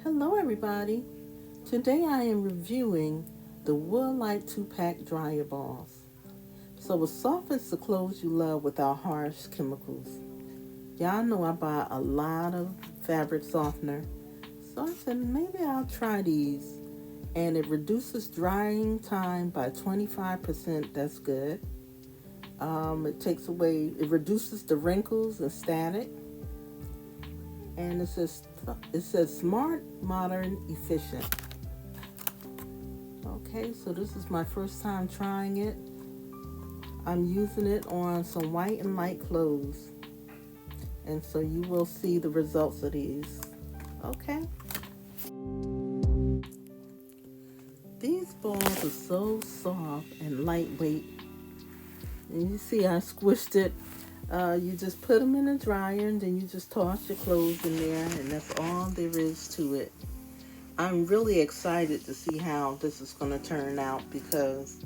Hello everybody. Today I am reviewing the Woolite 2-pack dryer balls. So it softens the clothes you love without harsh chemicals. Y'all know I buy a lot of fabric softener. So I said maybe I'll try these. And it reduces drying time by 25%. That's good. It reduces the wrinkles and static. And it says smart, modern, efficient. Okay, so this is my first time trying it. I'm using it on some white and light clothes. And so you will see the results of these. Okay. These balls are so soft and lightweight. And you see I squished it. You just put them in the dryer and then you just toss your clothes in there, and that's all there is to it. I'm really excited to see how this is going to turn out because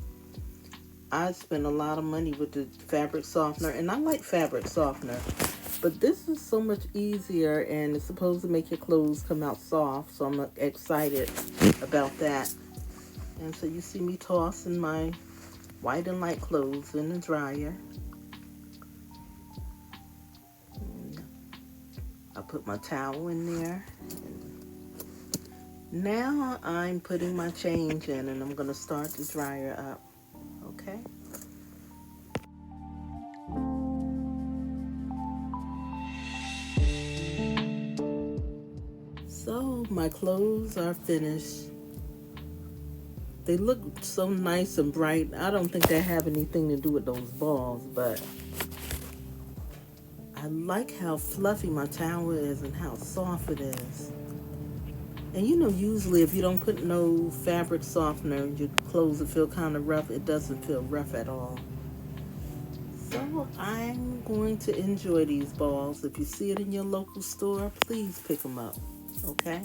I spent a lot of money with the fabric softener, and I like fabric softener, but this is so much easier and it's supposed to make your clothes come out soft, so I'm excited about that. And so you see me tossing my white and light clothes in the dryer. I put my towel in there. Now I'm putting my change in and I'm going to start the dryer up. Okay. So my clothes are finished. They look so nice and bright. I don't think they have anything to do with those balls, but I like how fluffy my towel is and how soft it is. And you know, usually if you don't put no fabric softener, your clothes will feel kind of rough. It doesn't feel rough at all. So I'm going to enjoy these balls. If you see it in your local store, please pick them up. Okay?